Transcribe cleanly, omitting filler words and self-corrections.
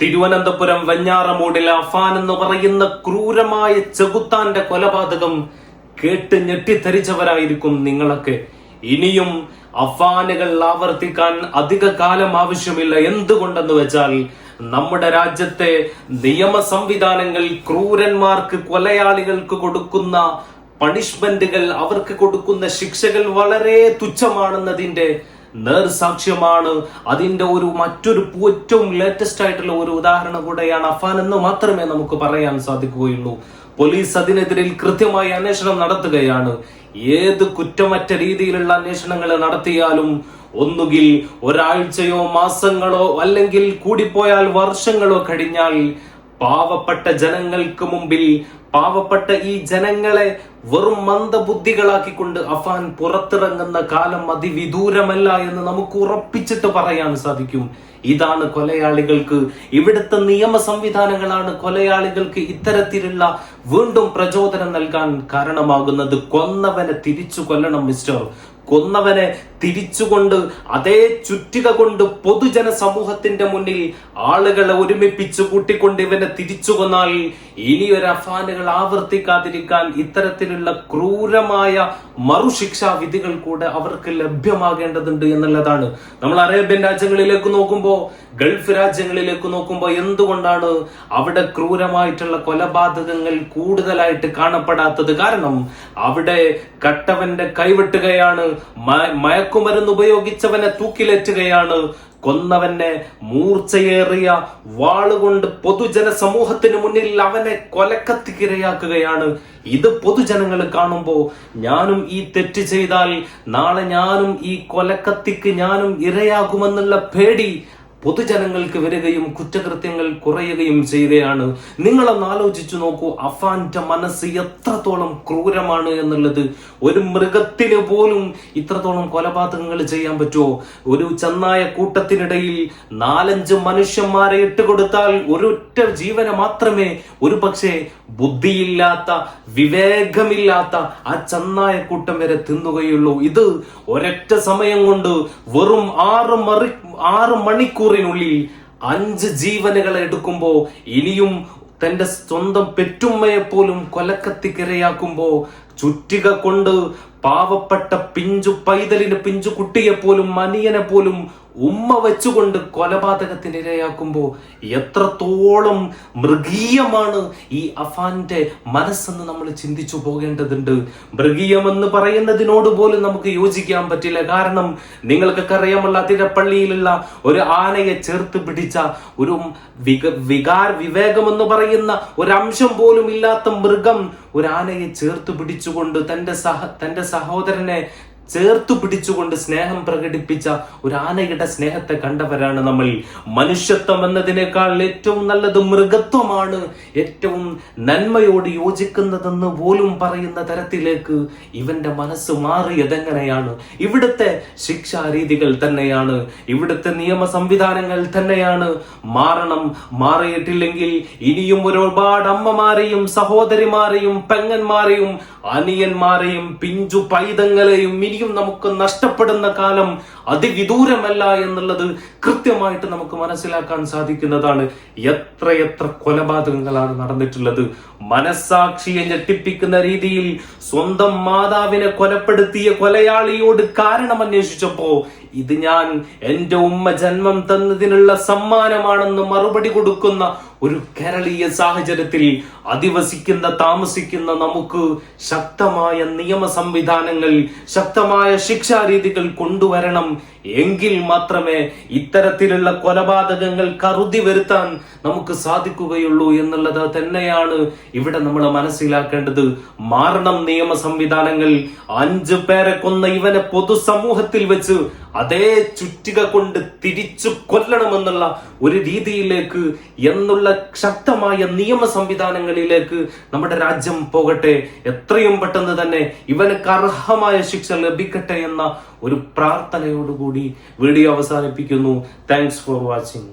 തിരുവനന്തപുരം വെഞ്ഞാറമൂടിൽ അഫാൻ എന്ന് പറയുന്ന ക്രൂരമായ ചെകുത്താന്റെ കൊലപാതകം കേട്ട് ഞെട്ടിത്തരിച്ചവരായിരിക്കും നിങ്ങളൊക്കെ. ഇനിയും അഫാനുകൾ ആവർത്തിക്കാൻ അധിക കാലം ആവശ്യമില്ല. എന്തുകൊണ്ടെന്ന് വെച്ചാൽ നമ്മുടെ രാജ്യത്തെ നിയമ സംവിധാനങ്ങൾ ക്രൂരന്മാർക്ക്, കൊലയാളികൾക്ക് കൊടുക്കുന്ന പണിഷ്മെന്റുകൾ, അവർക്ക് കൊടുക്കുന്ന ശിക്ഷകൾ വളരെ തുച്ഛമാണെന്നതിന്റെ നേർസാക്ഷ്യമാണ്. അതിന്റെ മറ്റൊരു ഏറ്റവും ലേറ്റസ്റ്റ് ആയിട്ടുള്ള ഒരു ഉദാഹരണം കൂടെയാണ് അഫാൻ എന്ന് മാത്രമേ നമുക്ക് പറയാൻ സാധിക്കുകയുള്ളൂ. പോലീസ് അതിനെതിരെ കൃത്യമായി അന്വേഷണം നടത്തുകയാണ്. ഏത് കുറ്റമറ്റ രീതിയിലുള്ള അന്വേഷണങ്ങൾ നടത്തിയാലും ഒന്നുകിൽ ഒരാഴ്ചയോ മാസങ്ങളോ അല്ലെങ്കിൽ കൂടിപ്പോയാൽ വർഷങ്ങളോ കഴിഞ്ഞാൽ പാവപ്പെട്ട ജനങ്ങൾക്ക് മുമ്പിൽ, പാവപ്പെട്ട ഈ ജനങ്ങളെ വെറും മന്ദബുദ്ധികളാക്കിക്കൊണ്ട് അഫാൻ പുറത്തിറങ്ങുന്ന കാലം അതിവിദൂരമല്ല എന്ന് നമുക്ക് ഉറപ്പിച്ചിട്ട് പറയാൻ സാധിക്കും. ഇതാണ് കൊലയാളികൾക്ക്, ഇവിടുത്തെ നിയമ സംവിധാനങ്ങളാണ് കൊലയാളികൾക്ക് ഇത്തരത്തിലുള്ള വീണ്ടും പ്രചോദനം നൽകാൻ കാരണമാകുന്നത്. കൊന്നവനെ തിരിച്ചു കൊല്ലണം മിസ്റ്റർ. കൊന്നവനെ തിരിച്ചുകൊണ്ട് അതേ ചുറ്റിക കൊണ്ട് പൊതുജന സമൂഹത്തിന്റെ മുന്നിൽ ആളുകളെ ഒരുമിപ്പിച്ച് കൂട്ടിക്കൊണ്ട് ഇവനെ തിരിച്ചു കൊന്നാൽ ഇനിയൊരു അഫാനുകൾ ആവർത്തിക്കാതിരിക്കാൻ ഇത്തരത്തിലുള്ള ക്രൂരമായ മറുശിക്ഷാ വിധികൾ കൂടെ അവർക്ക് ലഭ്യമാകേണ്ടതുണ്ട് എന്നുള്ളതാണ്. നമ്മൾ അറേബ്യൻ രാജ്യങ്ങളിലേക്ക് നോക്കുമ്പോൾ, ഗൾഫ് രാജ്യങ്ങളിലേക്ക് നോക്കുമ്പോൾ എന്തുകൊണ്ടാണ് അവിടെ ക്രൂരമായിട്ടുള്ള കൊലപാതകങ്ങൾ കൂടുതലായിട്ട് കാണപ്പെടാത്തത്? കാരണം അവിടെ കട്ടവന്റെ കൈവെട്ടുകയാണ്, മയക്കുമരുന്ന് ഉപയോഗിച്ചവനെ തൂക്കിലേറ്റുകയാണ്, കൊന്നവനെ മൂർച്ചയേറിയ വാളുകൊണ്ട് പൊതുജന സമൂഹത്തിന് മുന്നിൽ അവനെ കൊലക്കത്തിക്കിരയാക്കുകയാണ്. ഇത് പൊതുജനങ്ങൾ കാണുമ്പോ ഞാനും ഈ തെറ്റ് ചെയ്താൽ നാളെ ഞാനും ഈ കൊലക്കത്തിക്ക് ഞാനും ഇരയാകുമെന്നുള്ള പേടി പൊതുജനങ്ങൾക്ക് വരികയും കുറ്റകൃത്യങ്ങൾ കുറയുകയും ചെയ്യുകയാണ്. നിങ്ങളൊന്ന് ആലോചിച്ചു നോക്കൂ, അഫാന്റെ മനസ്സ് എത്രത്തോളം ക്രൂരമാണ് എന്നുള്ളത്. ഒരു മൃഗത്തിന് പോലും ഇത്രത്തോളം കൊലപാതകങ്ങൾ ചെയ്യാൻ പറ്റുമോ? ഒരു ചെന്നായ കൂട്ടത്തിനിടയിൽ 4-5 മനുഷ്യന്മാരെ ഇട്ടുകൊടുത്താൽ ഒരൊറ്റ ജീവനെ മാത്രമേ ഒരു പക്ഷേ ബുദ്ധിയില്ലാത്ത, വിവേകമില്ലാത്ത ആ ചെന്നായ കൂട്ടം വരെ തിന്നുകയുള്ളൂ. ഇത് ഒരൊറ്റ സമയം കൊണ്ട് വെറും 6 മണിക്കൂറിനുള്ളിൽ 5 ജീവനുകളെ എടുക്കുമ്പോ, ഇനിയും തന്റെ സ്വന്തം പെറ്റുമ്മയെ പോലും കൊലക്കത്തിക്കിരയാക്കുമ്പോ, ചുറ്റിക കൊണ്ട് പാവപ്പെട്ട പിഞ്ചു പൈതലിന്, പിഞ്ചു കുട്ടിയെ പോലും, മനിയനെ പോലും ഉമ്മ വെച്ചുകൊണ്ട് കൊലപാതകത്തിന് ഇരയാക്കുമ്പോ എത്രത്തോളം മൃഗീയമാണ് ഈ അഫാന്റെ മനസ്സെന്ന് നമ്മൾ ചിന്തിച്ചു പോകേണ്ടതുണ്ട്. മൃഗീയമെന്ന് പറയുന്നതിനോട് പോലും നമുക്ക് യോജിക്കാൻ പറ്റില്ല. കാരണം നിങ്ങൾക്കൊക്കെ അറിയാമല്ലോ, അതിരപ്പള്ളിയിലുള്ള ഒരു ആനയെ ചേർത്ത് പിടിച്ച ഒരു വിവേകമെന്ന് പറയുന്ന ഒരംശം പോലും ഇല്ലാത്ത മൃഗം ഒരു ആനയെ ചേർത്ത് പിടിച്ചുകൊണ്ട് തന്റെ സഹോദരനെ ചേർത്തു പിടിച്ചുകൊണ്ട് സ്നേഹം പ്രകടിപ്പിച്ച ഒരു ആനയുടെ സ്നേഹത്തെ കണ്ടവരാണ് നമ്മൾ. മനുഷ്യത്വം എന്നതിനേക്കാൾ ഏറ്റവും നല്ലത് മൃഗത്വമാണ്, ഏറ്റവും നന്മയോട് യോജിക്കുന്നതെന്ന് പോലും പറയുന്ന തരത്തിലേക്ക് ഇവന്റെ മനസ്സ് മാറിയതെങ്ങനെയാണ്? ഇവിടുത്തെ ശിക്ഷാരീതികൾ തന്നെയാണ്, ഇവിടുത്തെ നിയമ സംവിധാനങ്ങൾ തന്നെയാണ് മാറണം. മാറിയിട്ടില്ലെങ്കിൽ ഇനിയും ഒരുപാട് അമ്മമാരെയും സഹോദരിമാരെയും പെങ്ങന്മാരെയും അനിയന്മാരെയും പിഞ്ചു പൈതങ്ങളെയും ഇനിയും നമുക്ക് നഷ്ടപ്പെടുന്ന കാലം അതിവിദൂരമല്ല എന്നുള്ളത് കൃത്യമായിട്ട് നമുക്ക് മനസ്സിലാക്കാൻ സാധിക്കുന്നതാണ്. എത്രയെത്ര കൊലപാതകങ്ങളാണ് നടന്നിട്ടുള്ളത്. മനസാക്ഷിയെ ഞെട്ടിപ്പിക്കുന്ന രീതിയിൽ സ്വന്തം മാതാവിനെ കൊലപ്പെടുത്തിയ കൊലയാളിയോട് കാരണം അന്വേഷിച്ചപ്പോ ഇത് ഞാൻ എന്റെ ഉമ്മ ജന്മം തന്നതിനുള്ള സമ്മാനമാണെന്ന് മറുപടി കൊടുക്കുന്ന ഒരു കേരളീയ സാഹചര്യത്തിൽ താമസിക്കുന്ന നമുക്ക് ശക്തമായ നിയമ സംവിധാനങ്ങൾ, ശക്തമായ ശിക്ഷാരീതികൾ കൊണ്ടുവരണം. എങ്കിൽ മാത്രമേ ഇത്തരത്തിലുള്ള കൊലപാതകങ്ങൾ കറുതി വരുത്താൻ നമുക്ക് സാധിക്കുകയുള്ളൂ എന്നുള്ളത് തന്നെയാണ് ഇവിടെ നമ്മൾ മനസ്സിലാക്കേണ്ടത്. മാറണം നിയമ സംവിധാനങ്ങൾ. 5 പേരെ കൊന്ന ഇവനെ പൊതുസമൂഹത്തിൽ വെച്ച് അതേ ചുറ്റിക കൊണ്ട് തിരിച്ചു കൊല്ലണമെന്നുള്ള ഒരു രീതിയിലേക്ക്, എന്നുള്ള ശക്തമായ നിയമ സംവിധാനങ്ങളിലേക്ക് നമ്മുടെ രാജ്യം പോകട്ടെ. എത്രയും പെട്ടെന്ന് തന്നെ ഇവനക്ക് അർഹമായ ശിക്ഷ ലഭിക്കട്ടെ എന്ന ഒരു പ്രാർത്ഥനയോടുകൂടി വീഡിയോ അവസാനിപ്പിക്കുന്നു. Thanks for watching.